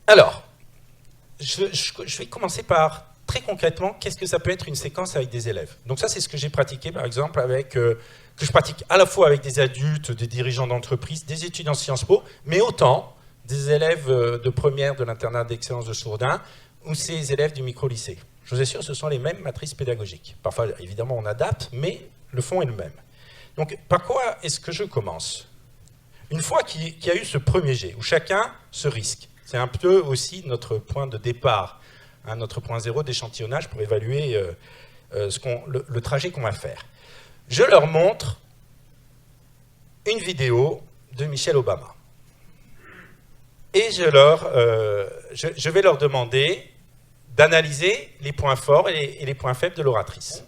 Alors, je vais commencer par, très concrètement, qu'est-ce que ça peut être une séquence avec des élèves. Donc ça, c'est ce que j'ai pratiqué, par exemple, que je pratique à la fois avec des adultes, des dirigeants d'entreprise, des étudiants Sciences Po, mais autant des élèves de première de l'internat d'excellence de Sourdin ou ces élèves du micro-lycée. Je vous assure, ce sont les mêmes matrices pédagogiques. Parfois, évidemment, on adapte, mais le fond est le même. Donc, par quoi est-ce que je commence? Une fois qu'il y a eu ce premier jet, où chacun se risque, c'est un peu aussi notre point de départ, hein, notre point zéro d'échantillonnage pour évaluer le trajet qu'on va faire. Je leur montre une vidéo de Michelle Obama. Et je vais leur demander d'analyser les points forts et les points faibles de l'oratrice.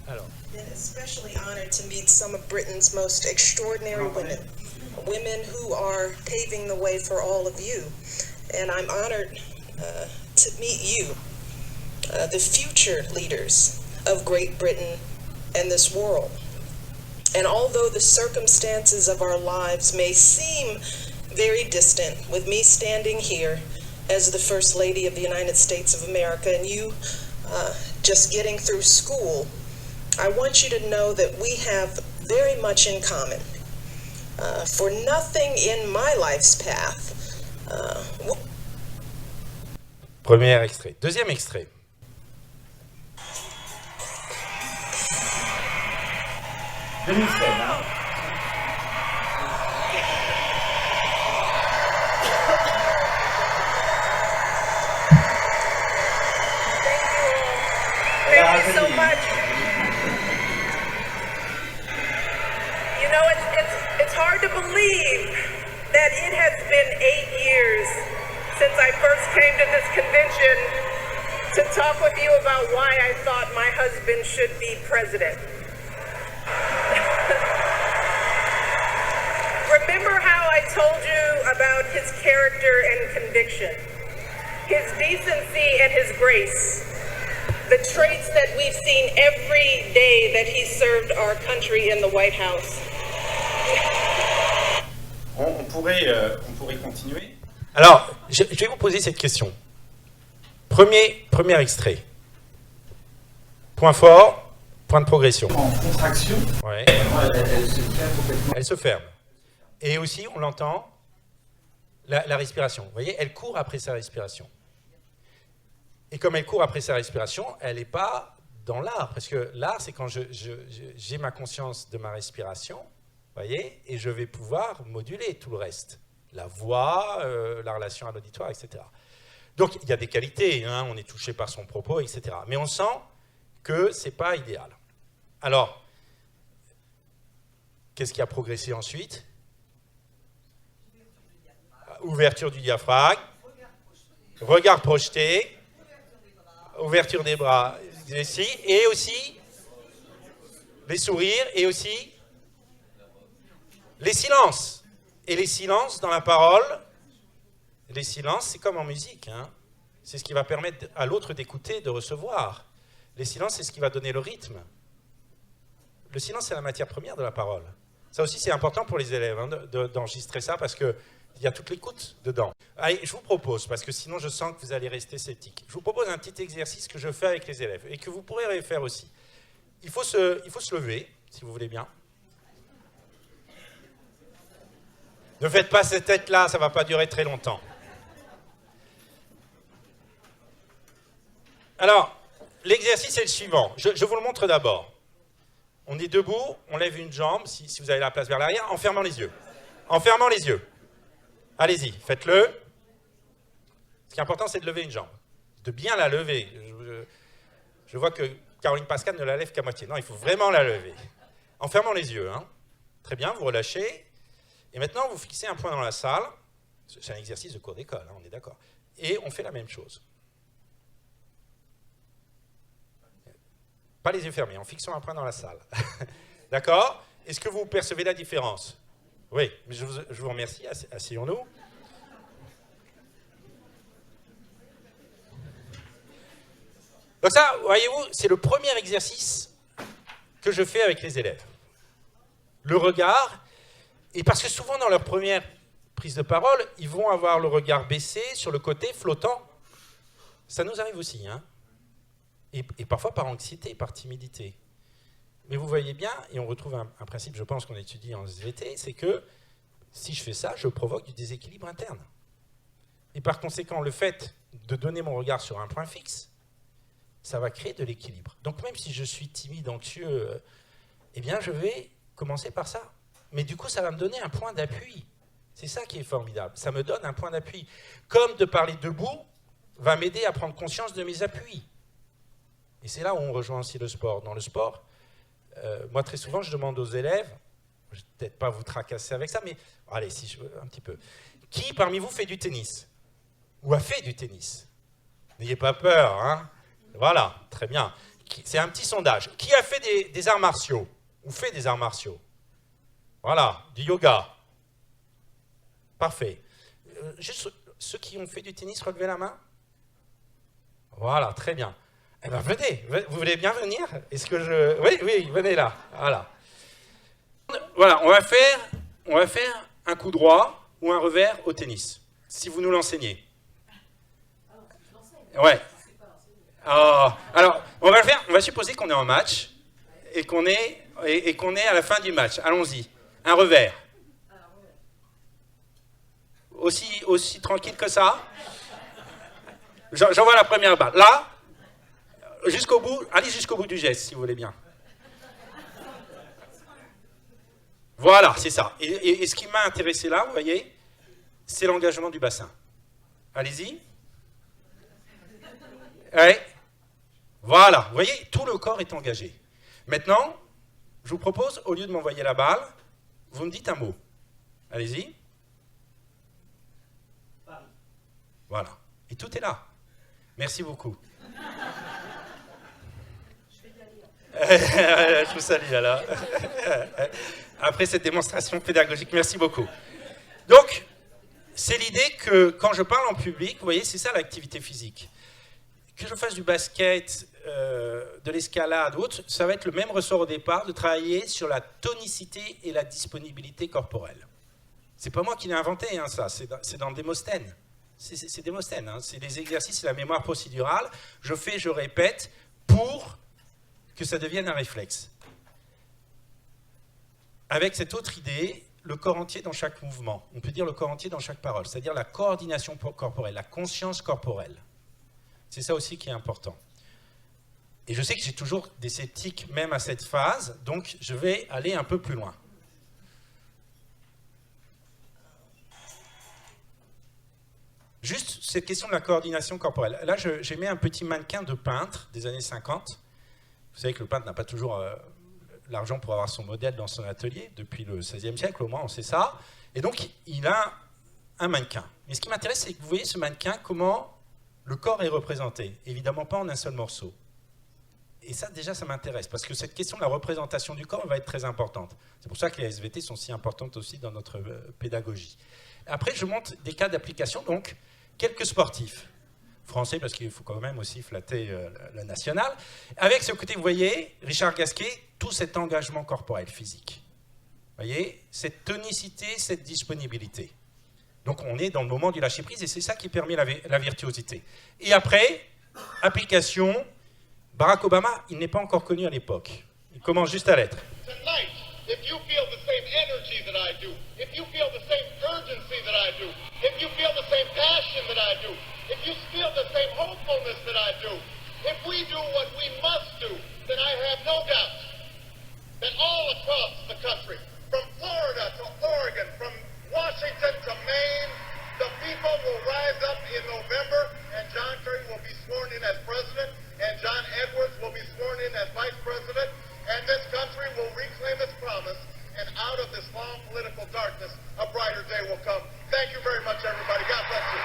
Alors. Especially honored to meet some of Britain's most extraordinary women, women who are paving the way for all of you. And I'm honored to meet you, the future leaders of Great Britain and this world. And although the circumstances of our lives may seem very distant, with me standing here as the First Lady of the United States of America and you just getting through school, I want you to know that we have very much in common. For nothing in my life's path. Premier extrait. Deuxième extrait. Thank you so much. You know, it's hard to believe that it has been 8 years since I first came to this convention to talk with you about why I thought my husband should be president. Remember how I told you about his character and conviction, his decency and his grace, the traits that we've seen every day that he served our country in the White House. On pourrait continuer. Alors, je vais vous poser cette question. Premier extrait. Point fort, point de progression. En contraction, Ouais. elle se ferme complètement. Elle se ferme. Et aussi, on l'entend, la respiration. Vous voyez, elle court après sa respiration. Et comme elle court après sa respiration, elle n'est pas dans l'art. Parce que l'art, c'est quand j'ai ma conscience de ma respiration, vous voyez, et je vais pouvoir moduler tout le reste. La voix, la relation à l'auditoire, etc. Donc, il y a des qualités, hein, on est touché par son propos, etc. Mais on sent que ce n'est pas idéal. Alors, qu'est-ce qui a progressé ensuite? Ouverture du diaphragme, regard projeté, ouverture des bras, ici, et aussi les sourires, et aussi les silences. Et les silences dans la parole, les silences, c'est comme en musique, hein. C'est ce qui va permettre à l'autre d'écouter, de recevoir. Les silences, c'est ce qui va donner le rythme. Le silence, c'est la matière première de la parole. Ça aussi, c'est important pour les élèves, hein, d'enregistrer ça, parce qu'il y a toute l'écoute dedans. Allez, je vous propose, parce que sinon je sens que vous allez rester sceptique, je vous propose un petit exercice que je fais avec les élèves, et que vous pourrez faire aussi. Il faut se lever, si vous voulez bien. Ne faites pas cette tête-là, ça ne va pas durer très longtemps. Alors, l'exercice est le suivant. Je vous le montre d'abord. On est debout, on lève une jambe, si vous avez la place vers l'arrière, en fermant les yeux. En fermant les yeux. Allez-y, faites-le. Ce qui est important, c'est de lever une jambe. De bien la lever. Je vois que Caroline Pascal ne la lève qu'à moitié. Non, il faut vraiment la lever. En fermant les yeux. Hein. Très bien, vous relâchez. Et maintenant, vous fixez un point dans la salle. C'est un exercice de cours d'école, hein, on est d'accord. Et on fait la même chose. Pas les yeux fermés, en fixant un point dans la salle. D'accord? Est-ce que vous percevez la différence? Oui, mais je vous remercie. Asseyons-nous. Donc ça, voyez-vous, c'est le premier exercice que je fais avec les élèves. Le regard, et parce que souvent dans leur première prise de parole, ils vont avoir le regard baissé sur le côté flottant. Ça nous arrive aussi, hein. Et parfois par anxiété, par timidité. Mais vous voyez bien, et on retrouve un principe, je pense, qu'on étudie en SVT, c'est que si je fais ça, je provoque du déséquilibre interne. Et par conséquent, le fait de donner mon regard sur un point fixe, ça va créer de l'équilibre. Donc même si je suis timide, anxieux, eh bien je vais commencer par ça. Mais du coup, ça va me donner un point d'appui. C'est ça qui est formidable. Ça me donne un point d'appui. Comme de parler debout va m'aider à prendre conscience de mes appuis. Et c'est là où on rejoint aussi le sport. Dans le sport, moi très souvent, je demande aux élèves, je ne vais peut-être pas vous tracasser avec ça, mais allez, si je veux, un petit peu. Qui parmi vous fait du tennis? Ou a fait du tennis? N'ayez pas peur, hein? Voilà, très bien. C'est un petit sondage. Qui a fait des arts martiaux? Ou fait des arts martiaux? Voilà, du yoga. Parfait. Juste ceux qui ont fait du tennis, relevez la main. Voilà, très bien. Eh bien, venez. Vous voulez bien venir? Est-ce que je... Oui, venez là. Voilà. Voilà, on va faire un coup droit ou un revers au tennis, si vous nous l'enseignez. Ouais. Alors, on va le faire. On va supposer qu'on est en match et qu'on est à la fin du match. Allons-y. Un revers. Aussi tranquille que ça. J'envoie la première balle. Là, jusqu'au bout. Allez jusqu'au bout du geste, si vous voulez bien. Voilà, c'est ça. Et ce qui m'a intéressé là, vous voyez, c'est l'engagement du bassin. Allez-y. Ouais. Voilà, vous voyez, tout le corps est engagé. Maintenant, je vous propose, au lieu de m'envoyer la balle, vous me dites un mot. Allez-y. Voilà. Et tout est là. Merci beaucoup. Je vous salue, alors. Après cette démonstration pédagogique, merci beaucoup. Donc, c'est l'idée que quand je parle en public, vous voyez, c'est ça l'activité physique. Que je fasse du basket, de l'escalade ou autre, ça va être le même ressort au départ, de travailler sur la tonicité et la disponibilité corporelle. C'est pas moi qui l'ai inventé, hein, ça, c'est dans Démosthène. C'est Démosthène, hein, c'est des exercices, c'est la mémoire procédurale. Je fais, je répète, pour que ça devienne un réflexe. Avec cette autre idée, le corps entier dans chaque mouvement. On peut dire le corps entier dans chaque parole, c'est-à-dire la coordination corporelle, la conscience corporelle. C'est ça aussi qui est important. Et je sais que j'ai toujours des sceptiques même à cette phase, donc je vais aller un peu plus loin. Juste cette question de la coordination corporelle. Là, j'ai mis un petit mannequin de peintre des années 50. Vous savez que le peintre n'a pas toujours l'argent pour avoir son modèle dans son atelier, depuis le XVIe siècle au moins, on sait ça. Et donc, il a un mannequin. Mais ce qui m'intéresse, c'est que vous voyez ce mannequin, comment le corps est représenté. Évidemment pas en un seul morceau. Et ça, déjà, ça m'intéresse, parce que cette question de la représentation du corps va être très importante. C'est pour ça que les SVT sont si importantes aussi dans notre pédagogie. Après, je montre des cas d'application, donc, quelques sportifs. Français, parce qu'il faut quand même aussi flatter le national. Avec ce côté, vous voyez, Richard Gasquet, tout cet engagement corporel, physique. Vous voyez, cette tonicité, cette disponibilité. Donc on est dans le moment du lâcher-prise et c'est ça qui permet la virtuosité. Et après, application, Barack Obama, il n'est pas encore connu à l'époque. Il commence juste à l'être. Tonight, if you feel the same energy that I do, if you feel the same urgency that I do, if you feel the same passion that I do, if you feel the same hopefulness that I do, if we do what we must do, then I have no doubt that all across the country, from Florida to Oregon, from Washington to Maine, the people will rise up in November, and John Kerry will be sworn in as president, and John Edwards will be sworn in as vice president, and this country will reclaim its promise, and out of this long political darkness, a brighter day will come. Thank you very much, everybody. God bless you.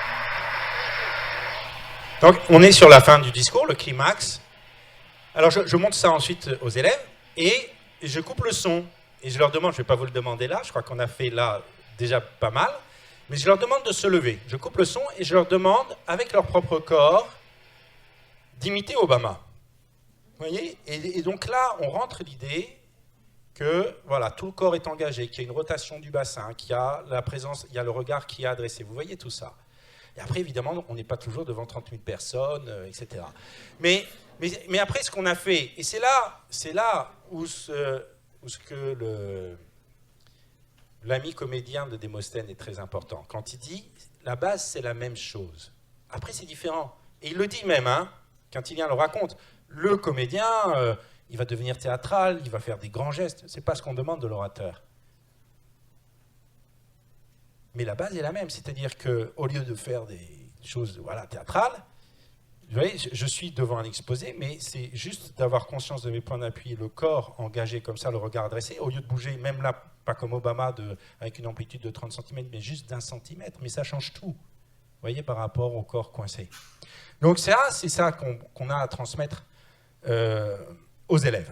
Donc, on est sur la fin du discours, le climax. Alors, je montre ça ensuite aux élèves, et je coupe le son, et je leur demande, je ne vais pas vous le demander là, je crois qu'on a fait là déjà pas mal, mais je leur demande de se lever. Je coupe le son et je leur demande, avec leur propre corps, d'imiter Obama. Vous voyez ? Et donc là, on rentre l'idée que voilà, tout le corps est engagé, qu'il y a une rotation du bassin, qu'il y a la présence, il y a le regard qui est adressé. Vous voyez tout ça. Et après, évidemment, on n'est pas toujours devant 30 000 personnes, etc. Mais après, ce qu'on a fait, et c'est là où l'ami comédien de Démosthène est très important. Quand il dit, la base, c'est la même chose. Après, c'est différent. Et il le dit même, hein, quand il vient le raconte. Le comédien, il va devenir théâtral, il va faire des grands gestes. Ce n'est pas ce qu'on demande de l'orateur. Mais la base est la même, c'est-à-dire qu'au lieu de faire des choses théâtrales, vous voyez, je suis devant un exposé, mais c'est juste d'avoir conscience de mes points d'appui, le corps engagé comme ça, le regard adressé, au lieu de bouger, même là, pas comme Obama, avec une amplitude de 30 cm, mais juste d'1 centimètre, mais ça change tout, vous voyez, par rapport au corps coincé. Donc c'est ça qu'on a à transmettre aux élèves.